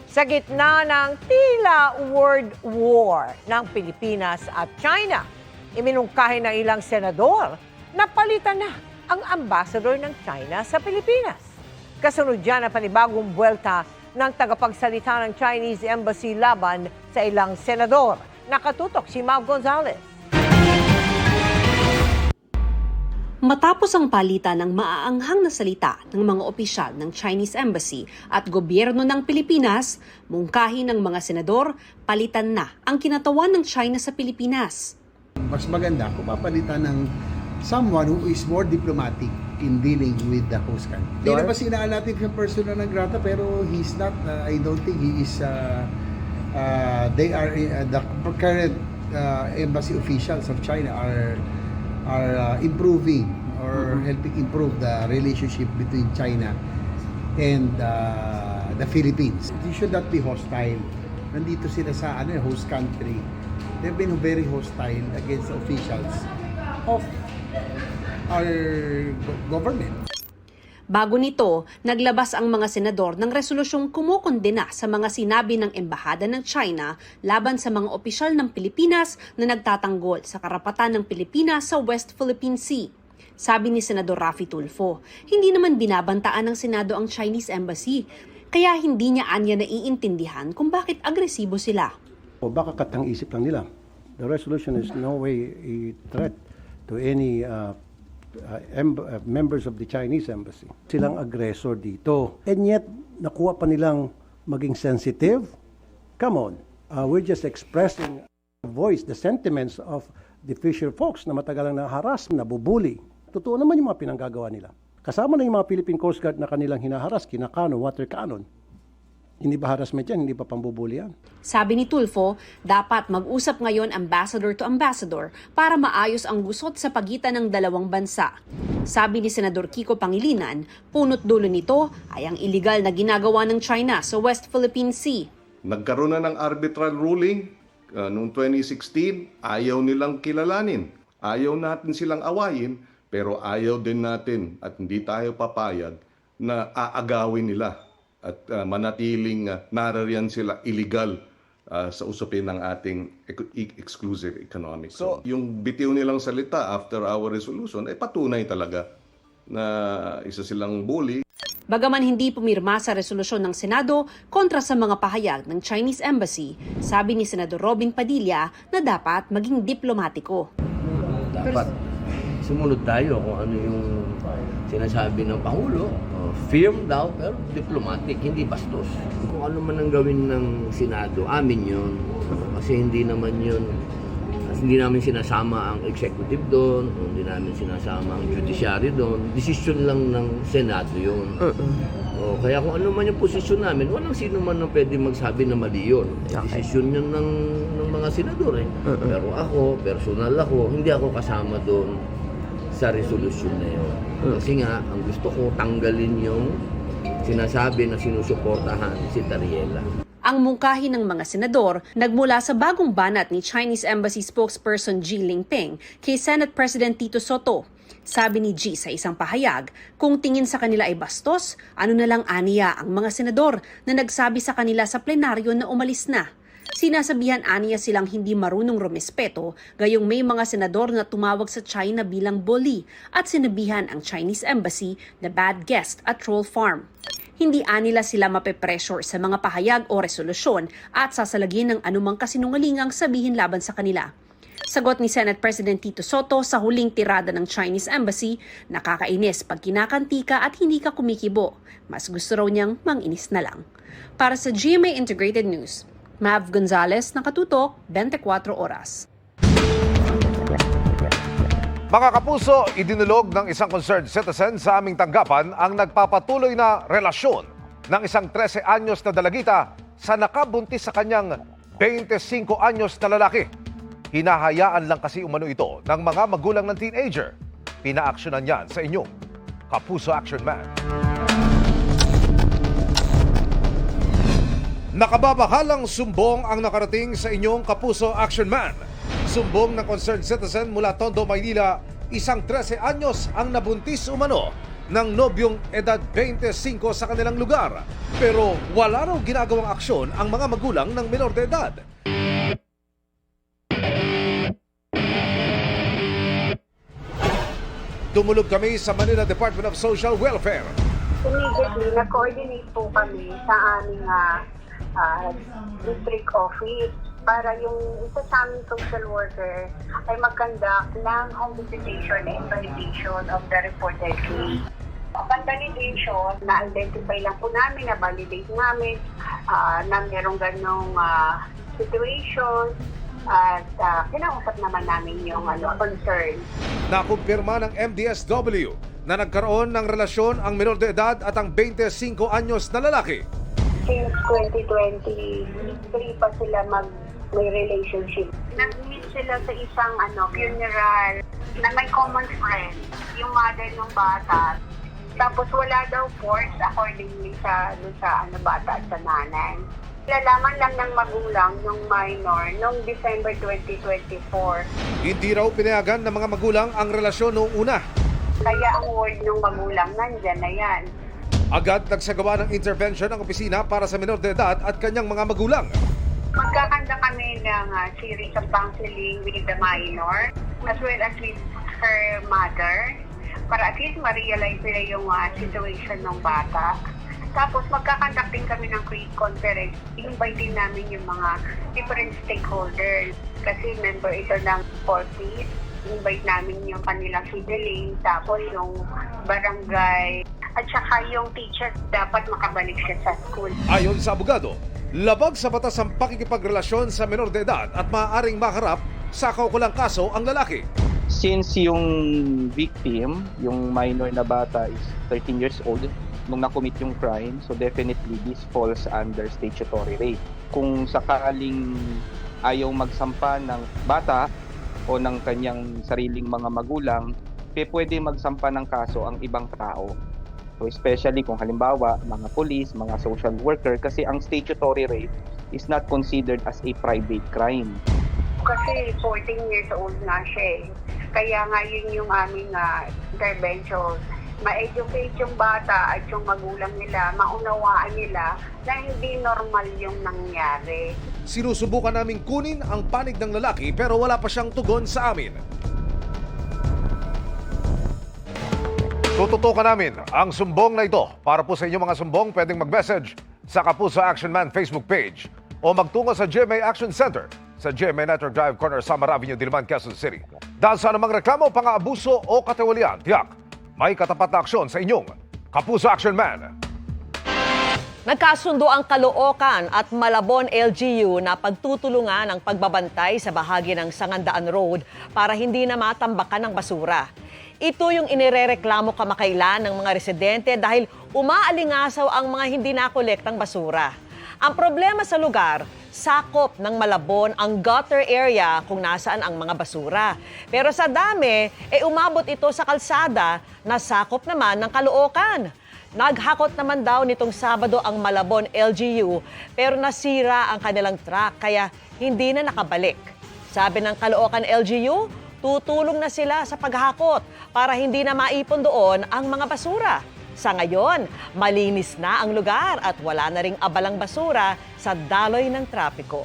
Sa gitna ng tila word war ng Pilipinas at China, iminungkahi ng ilang senador na palitan na ang ambassador ng China sa Pilipinas. Kasunod dyan ang panibagong buwelta ng tagapagsalita ng Chinese Embassy laban sa ilang senador. Nakatutok si Mav Gonzalez. Matapos ang palitan ng maaanghang na salita ng mga opisyal ng Chinese Embassy at gobyerno ng Pilipinas, mungkahi ng mga senador, palitan na ang kinatawan ng China sa Pilipinas. Mas maganda kung papalitan ng someone who is more diplomatic in dealing with the host country. Hindi na ba sinaan natin yung persona ng grata pero he's not, I don't think he is, they are, the current embassy officials of China are improving or helping improve the relationship between China and the Philippines. They should not be hostile. Nandito sila sa host country. They've been very hostile against the officials of our government. Bago nito, naglabas ang mga senador ng resolusyong kumukondena sa mga sinabi ng Embahada ng China laban sa mga opisyal ng Pilipinas na nagtatanggol sa karapatan ng Pilipinas sa West Philippine Sea. Sabi ni Senador Raffy Tulfo, hindi naman binabantaan ng Senado ang Chinese Embassy, kaya hindi niya anya naiintindihan kung bakit agresibo sila. O baka katang-isip lang nila. The resolution is no way a threat to any members of the Chinese Embassy. Silang aggressor dito. And yet, nakuha pa nilang maging sensitive. Come on. We're just expressing voice, the sentiments of the fisher folks na matagalang naharas, nabubuli. Totoo naman yung mga pinanggagawa nila. Kasama na yung mga Philippine Coast Guard na kanilang hinaharas, kinakanon, water cannon. Hindi ba harassment yan? Hindi pa pambubuli yan? Sabi ni Tulfo, dapat mag-usap ngayon ambassador to ambassador para maayos ang gusot sa pagitan ng dalawang bansa. Sabi ni Senador Kiko Pangilinan, punot dulo nito ay ang iligal na ginagawa ng China sa West Philippine Sea. Nagkaroon na ng arbitral ruling noong 2016, ayaw nilang kilalanin. Ayaw natin silang awayin, pero ayaw din natin at hindi tayo papayag na aagawin nila at manatiling narariyan sila illegal sa usapin ng ating exclusive economic zone. So, yung bitiw nilang salita after our resolution ay patunay talaga na isa silang bully. Bagaman hindi pumirma sa resolusyon ng Senado kontra sa mga pahayag ng Chinese Embassy, sabi ni Senador Robin Padilla na dapat maging diplomatiko. Dapat sumunod tayo kung ano yung sinasabi ng Pangulo. Firm daw, pero diplomatic, hindi bastos. Kung ano man ang gawin ng Senado, amin yun. Kasi hindi namin sinasama ang executive doon, hindi namin sinasama ang judiciary doon. Desisyon lang ng Senado yun. Kaya kung ano man yung posisyon namin, walang sino man ang pwede magsabi na mali yun. Desisyon yun ng mga senador. Pero ako, personal ako, hindi ako kasama doon sa resolusyon na yun. Kasi nga, ang gusto ko, tanggalin yung sinasabi na sinusuportahan si Tariela. Ang mungkahi ng mga senador nagmula sa bagong banat ni Chinese Embassy spokesperson Ji Lingping kay Senate President Tito Soto. Sabi ni Ji sa isang pahayag, kung tingin sa kanila ay bastos, ano na lang aniya ang mga senador na nagsabi sa kanila sa plenaryo na umalis na. Sinasabihan aniya silang hindi marunong rumespeto, gayong may mga senador na tumawag sa China bilang bully at sinabihan ang Chinese Embassy na bad guest at troll farm. Hindi anila sila mape-pressure sa mga pahayag o resolusyon at sasalagin ng anumang kasinungalingang sabihin laban sa kanila. Sagot ni Senate President Tito Soto sa huling tirada ng Chinese Embassy, nakakainis pag kinakantika at hindi ka kumikibo. Mas gusto raw niyang manginis na lang. Para sa GMA Integrated News, Mav Gonzalez, nakatutok, 24 oras. Mga kapuso, idinulog ng isang concerned citizen sa aming tanggapan ang nagpapatuloy na relasyon ng isang 13 anyos na dalagita sa nakabuntis sa kanyang 25 anyos na lalaki. Hinahayaan lang kasi umano ito ng mga magulang ng teenager. Pinaaksyonan yan sa inyong Kapuso Action Man. Nakababahalang sumbong ang nakarating sa inyong Kapuso Action Man. Sumbong ng concerned citizen mula Tondo, Maynila, isang 13 anyos ang nabuntis umano ng nobyong edad 25 sa kanilang lugar. Pero wala raw ginagawang aksyon ang mga magulang ng menor de edad. Dumulog kami sa Manila Department of Social Welfare. Immediately, nag-coordinate po kami sa aming district office para yung isa sa aming social worker ay mag-conduct ng home visitation and validation of the reported case. Upon validation, na-identify lang po namin, na-validate namin na merong ganong situation at kinausap naman namin yung concern. Nakumpirma ng MDSW na nagkaroon ng relasyon ang menor de edad at ang 25 anyos na lalaki. Since 2023 pa sila may relationship. Nag-meet sila sa isang funeral na may common friend, yung mother ng bata. Tapos wala daw force accordingly sa bata at sa nanay. Nilalaman lang ng magulang ng minor noong December 2024. Hindi raw pinayagan ng mga magulang ang relasyon noong una. Kaya ang word ng magulang nandyan na yan. Agad nagsagawa ng intervention ang opisina para sa menor de edad at kanyang mga magulang. Magkakanda kami ng series of counseling with the minor as well as with her mother para at least ma-realize nila yung situation ng bata. Tapos magkakandak din kami ng conference. I-invite din namin yung mga different stakeholders kasi member ito ng 4Ps. I-invite namin yung kanilang sideling, tapos yung barangay, at saka yung teacher dapat makabalik siya sa school. Ayon sa abogado, labag sa batas ang pakikipagrelasyon sa menor de edad at maaaring maharap sa kaukulang kaso ang lalaki. Since yung victim, yung minor na bata is 13 years old, nung nakomit yung crime, so definitely this falls under statutory rape. Kung sakaling ayaw magsampa ng bata o ng kanyang sariling mga magulang, pwede magsampa ng kaso ang ibang tao. So especially kung halimbawa mga police, mga social worker, kasi ang statutory rape is not considered as a private crime. Kasi 14 years old na siya eh. Kaya nga yun yung aming intervention. Ma-educate yung bata at yung magulang nila, maunawaan nila na hindi normal yung nangyari. Sinusubukan naming kunin ang panig ng lalaki pero wala pa siyang tugon sa amin. Tututukan namin ang sumbong na ito. Para po sa inyong mga sumbong, pwedeng mag-message sa Kapuso Action Man Facebook page o magtungo sa GMA Action Center sa GMA Network Drive, Corner Samar Avenue, Diliman, Quezon City. Dahil sa anumang reklamo, pang-aabuso o katiwalian, tiyak, may katapat na aksyon sa inyong Kapuso Action Man. Nagkasundo ang Caloocan at Malabon LGU na pagtutulungan ang pagbabantay sa bahagi ng Sangandaan Road para hindi na matambakan ng basura. Ito yung inirereklamo kamakailan ng mga residente dahil umaalingasaw ang mga hindi nakolektang basura. Ang problema sa lugar, sakop ng Malabon ang gutter area kung nasaan ang mga basura. Pero sa dami, umabot ito sa kalsada na sakop naman ng Caloocan. Naghakot naman daw nitong Sabado ang Malabon LGU pero nasira ang kanilang truck kaya hindi na nakabalik. Sabi ng Caloocan LGU, tutulong na sila sa paghakot para hindi na maipon doon ang mga basura. Sa ngayon, malinis na ang lugar at wala na ring abalang basura sa daloy ng trapiko.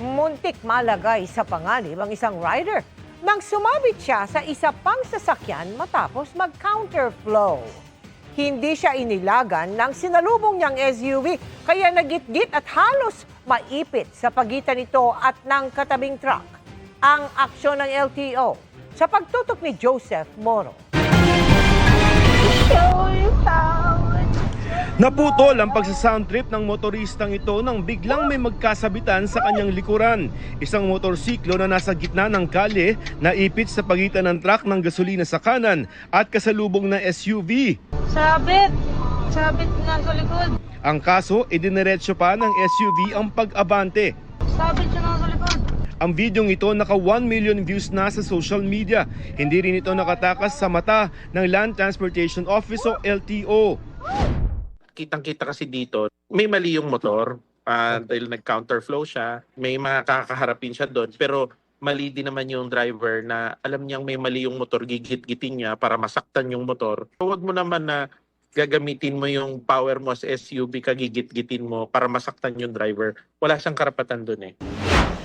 Muntik malagay sa panganib ang isang rider nang sumabit siya sa isa pang sasakyan matapos mag-counterflow. Hindi siya inilagan ng sinalubong niyang SUV kaya nagitgit at halos maipit sa pagitan nito at ng katabing truck. Ang aksyon ng LTO sa pagtutok ni Joseph Moro. Naputol ang pagsasound trip ng motoristang ito nang biglang may magkasabitan sa kanyang likuran. Isang motorsiklo na nasa gitna ng kalye naipit sa pagitan ng truck ng gasolina sa kanan at kasalubong na SUV. Sabit nasa likod. Ang kaso, idiniretso pa ng SUV ang pag-abante. Sabit siya nasa likod. Ang videong ito naka 1 million views na sa social media. Hindi rin ito nakatakas sa mata ng Land Transportation Office o LTO. Kitang-kita kasi dito, may mali yung motor dahil nag-counterflow siya, may mga kakaharapin siya doon, pero mali din naman yung driver na alam niyang may mali yung motor, gigit-gitin niya para masaktan yung motor. Huwag mo naman na gagamitin mo yung power mo sa SUV, kagigit-gitin mo para masaktan yung driver. Wala siyang karapatan dun eh.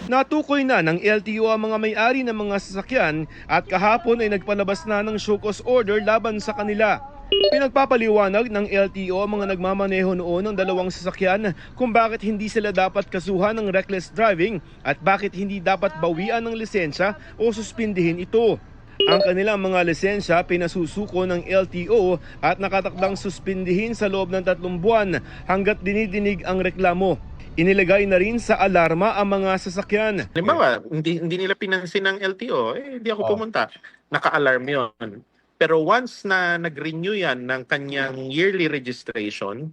Natukoy na ng LTO ang mga may-ari ng mga sasakyan at kahapon ay nagpalabas na ng show cause order laban sa kanila. Pinagpapaliwanag ng LTO ang mga nagmamaneho noon ng dalawang sasakyan kung bakit hindi sila dapat kasuhan ng reckless driving at bakit hindi dapat bawian ng lisensya o suspindihin ito. Ang kanilang mga lisensya pinasusuko ng LTO at nakatakdang suspindihin sa loob ng 3 buwan hanggat dinidinig ang reklamo. Inilagay na rin sa alarma ang mga sasakyan. Halimbawa, hindi nila pinansin ng LTO, hindi ako pumunta. Naka-alarm yon. Pero once na nag-renew yan ng kanyang yearly registration,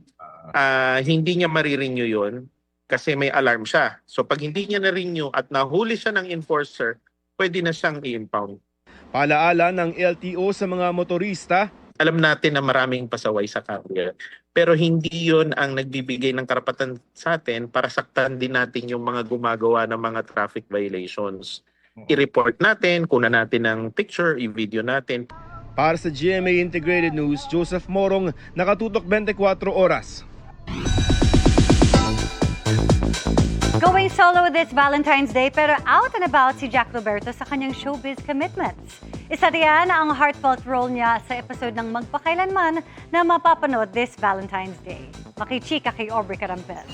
hindi niya marirenew yon kasi may alarm siya. So pag hindi niya na-renew at nahuli siya ng enforcer, pwede na siyang i-impound. Paalaala ng LTO sa mga motorista, alam natin na maraming pasaway sa carrier. Pero hindi yon ang nagbibigay ng karapatan sa atin para saktan din natin yung mga gumagawa ng mga traffic violations. I-report natin, kunan natin ng picture, i-video natin. para sa GMA Integrated News, Joseph Morong, nakatutok 24 oras. Going solo this Valentine's Day pero out and about si Jack Roberto sa kanyang showbiz commitments. Isa riyan ang heartfelt role niya sa episode ng Magpakailanman na mapapanood this Valentine's Day. Makichika kay Aubrey Carampel.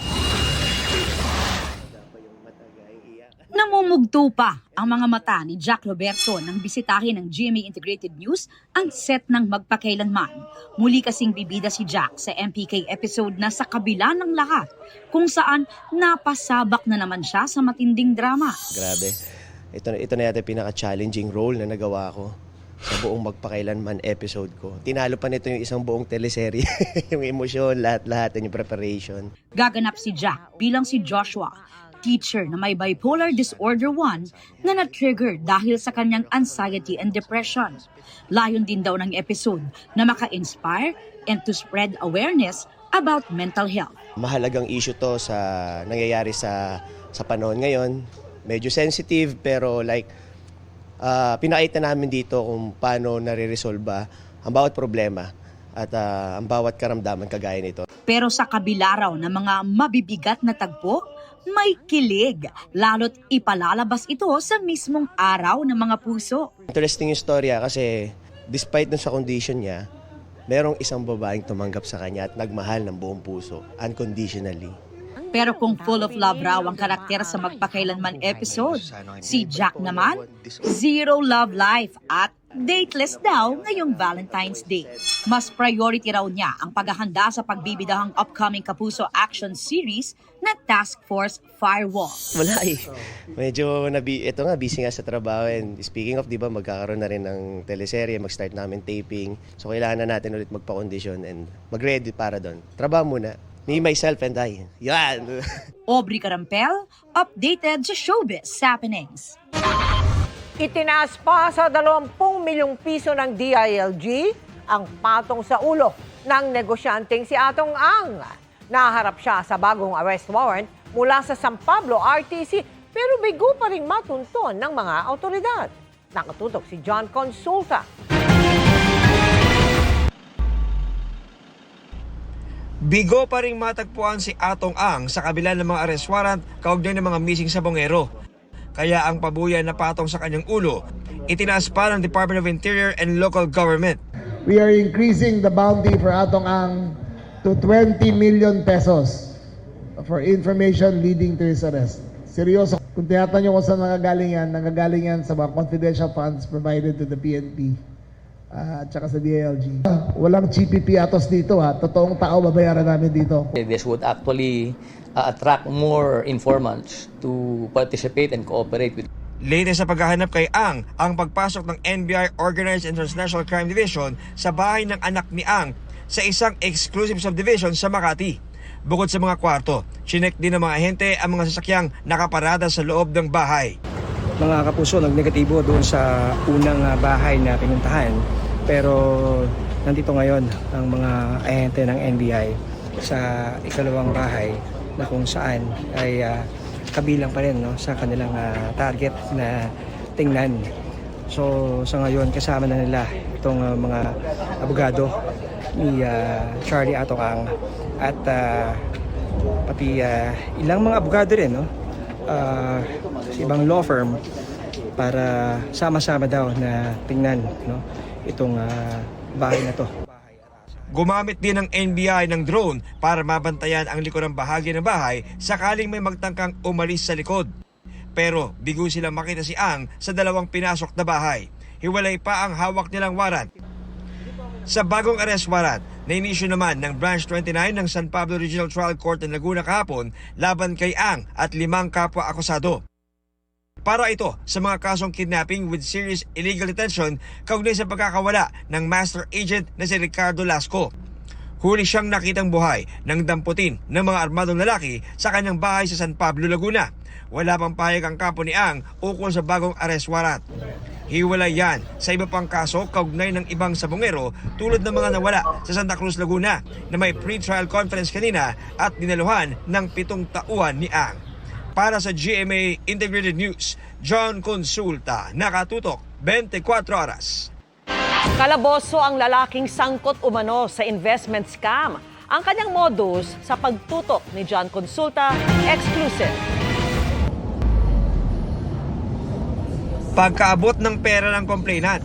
Namumugto pa ang mga mata ni Jack Roberto nang bisitahin ng GMA Integrated News ang set ng Magpakailanman. Muli kasing bibida si Jack sa MPK episode na Sa Kabila ng Lahat, kung saan napasabak na naman siya sa matinding drama. Grabe. Ito na yata pinaka-challenging role na nagawa ko sa buong Magpakailanman episode ko. Tinalo pa nito yung isang buong teleserye. Yung emosyon, lahat-lahat, yung preparation. Gaganap si Jack bilang si Joshua, teacher na may bipolar disorder 1 na na-trigger dahil sa kanyang anxiety and depression. Layon din daw ng episode na maka-inspire and to spread awareness about mental health. Mahalagang issue to sa nangyayari sa panahon ngayon. Medyo sensitive pero pinakita namin dito kung paano nare-resolve ang bawat problema at ang bawat karamdaman kagaya nito. Pero sa kabila raw ng mga mabibigat na tagpo, may kilig, lalo't ipalalabas ito sa mismong araw ng mga puso. Interesting yung storya kasi despite dun sa condition niya, merong isang babaeng tumanggap sa kanya at nagmahal ng buong puso, unconditionally. Pero kung full of love raw ang karakter sa Magpakailanman episode, si Jack naman, zero love life at dateless daw ngayong Valentine's Day. Mas priority raw niya ang paghahanda sa pagbibidahang upcoming Kapuso action series na Task Force Firewall. Wala eh. Medyo busy nga sa trabaho. And speaking of, di ba, magkakaroon na rin ng teleserye, mag-start namin taping. So kailangan na natin ulit magpa-condition and mag-ready para doon. Trabaho muna. Me, myself, and I. Yan! Aubrey Carampel, updated sa Showbiz Happenings. Itinaas pa sa 20 milyong piso ng DILG ang patong sa ulo ng negosyanteng si Atong Ang. Naharap siya sa bagong arrest warrant mula sa San Pablo RTC pero bigo pa rin matunton ng mga awtoridad. Nakatutok si John Consulta. Bigo pa rin matagpuan si Atong Ang sa kabila ng mga arrest warrant kaugnay ng mga missing sa Bongero. Kaya ang pabuyan na patong sa kanyang ulo, itinaas pa ng Department of Interior and Local Government. We are increasing the bounty for Atong Ang to 20 million pesos for information leading to his arrest. Seryoso, kung tiyatan nyo kung saan nanggagaling yan sa mga confidential funds provided to the PNP at saka sa DILG. Walang GPP atos dito ha, totoong tao babayaran namin dito. This would actually attract more informants to participate and cooperate with. Latest sa paghahanap kay Ang pagpasok ng NBI Organized and Transnational Crime Division sa bahay ng anak ni Ang sa isang exclusive subdivision sa Makati. Bukod sa mga kwarto, chinek din ng mga ahente ang mga sasakyang nakaparada sa loob ng bahay. Mga kapuso, nagnegatibo doon sa unang bahay na pinuntahan. Pero nandito ngayon ang mga ahente ng NBI sa ikalawang bahay na kung saan ay kabilang pa rin no, sa kanilang target na tingnan. So sa ngayon kasama na nila itong mga abogado ni Charlie Atong Ang at pati ilang mga abogado rin no, sa ibang law firm para sama-sama daw na tingnan no, itong bahay na to. Gumamit din ng NBI ng drone para mabantayan ang likurang bahagi ng bahay sakaling may magtangkang umalis sa likod. Pero bigo silang makita si Ang sa dalawang pinasok na bahay. Hiwalay pa ang hawak nilang warrant. Sa bagong arrest warrant, na-inisyu naman ng Branch 29 ng San Pablo Regional Trial Court ng Laguna kahapon laban kay Ang at 5 kapwa akusado. Para ito sa mga kasong kidnapping with serious illegal detention kaugnay sa pagkakawala ng master agent na si Ricardo Lasco. Huli siyang nakitang buhay ng damputin ng mga armadong lalaki sa kanyang bahay sa San Pablo, Laguna. Wala pang pahayag ang kampo ni Ang ukol sa bagong arrest warrant. Hiwalay yan sa iba pang kaso kaugnay ng ibang sabongero tulad ng mga nawala sa Santa Cruz, Laguna na may pre-trial conference kanina at dinaluhan ng 7 tauhan ni Ang. Para sa GMA Integrated News, John Consulta, nakatutok 24 oras. Kalaboso ang lalaking sangkot umano sa investment scam. Ang kanyang modus sa pagtutok ni John Consulta, exclusive. Pagkaabot ng pera ng complainant,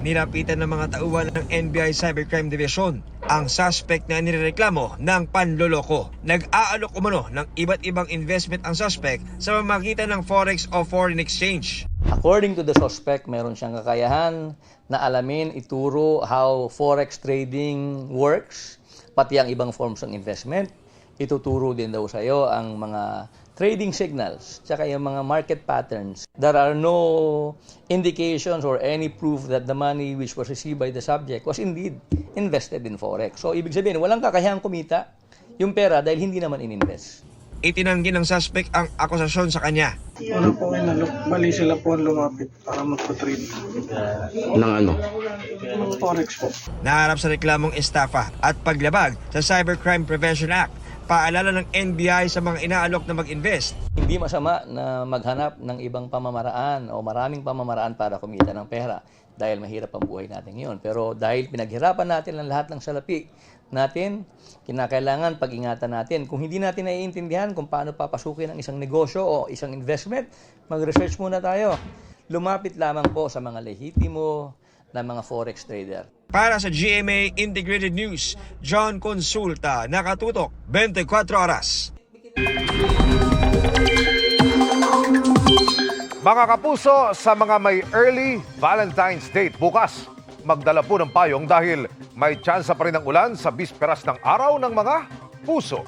nilapitan ng mga tauhan ng NBI Cybercrime Division ang suspect na nirereklamo ng panloloko. Nag-aalok umano ng iba't ibang investment ang suspect sa pamamagitan ng forex o foreign exchange. According to the suspect, meron siyang kakayahan na alamin, ituro how forex trading works, pati ang ibang forms ng investment. Ituturo din daw sa iyo ang mga trading signals, tsaka yung mga market patterns. There are no indications or any proof that the money which was received by the subject was indeed invested in forex. So ibig sabihin, walang kakayahang kumita yung pera dahil hindi naman in-invest. Itinanggi ng suspect ang akusasyon sa kanya. Wala po inalok. Bali sila po ang lumapit para magpa-trade. Ng ano? Ng forex po. Naharap sa reklamong estafa at paglabag sa Cybercrime Prevention Act. Paalala ng NBI sa mga inaalok na mag-invest. Hindi masama na maghanap ng ibang pamamaraan o maraming pamamaraan para kumita ng pera dahil mahirap ang buhay natin ngayon. Pero dahil pinaghirapan natin ang lahat ng salapi natin, kinakailangan pag-ingatan natin. Kung hindi natin naiintindihan kung paano papasukin ang isang negosyo o isang investment, mag-research muna tayo. Lumapit lamang po sa mga lehitimo na mga forex trader. Para sa GMA Integrated News, John Consulta, nakatutok 24 oras. Mga kapuso, sa mga may early Valentine's date bukas, magdala po ng payong dahil may tsansa pa rin ng ulan sa bisperas ng araw ng mga puso.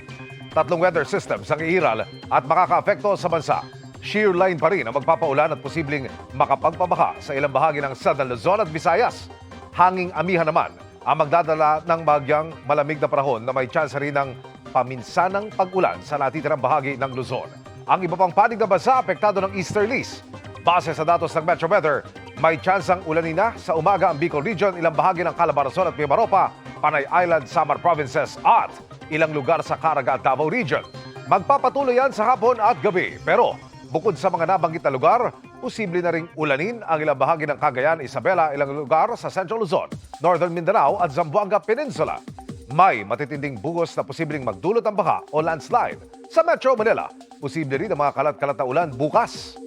3 weather systems ang iiral at makaka-apekto sa bansa. Shear line pa rin ang magpapaulan at posibleng makapagpabaha sa ilang bahagi ng Southern Luzon at Visayas. Hanging amihan naman ang magdadala ng bagyang malamig na panahon na may tsansa rin ng paminsanang pag-ulan sa natitirang bahagi ng Luzon. Ang iba pang panig na bansa apektado ng easterlies. Base sa datos ng Metro Weather, may tsansang ulanin na sa umaga ang Bicol Region, ilang bahagi ng Calabarzon at Mimaropa, Panay Island, Samar Provinces at ilang lugar sa Caraga at Davao Region. Magpapatuloy yan sa hapon at gabi. Pero bukod sa mga nabanggit na lugar, posible na ring ulanin ang ilang bahagi ng Cagayan, Isabela, ilang lugar sa Central Luzon, Northern Mindanao at Zamboanga Peninsula. May matitinding bugos na posibleng magdulot ng baha o landslide. Sa Metro Manila, posible rin ang mga kalat-kalat na ulan bukas.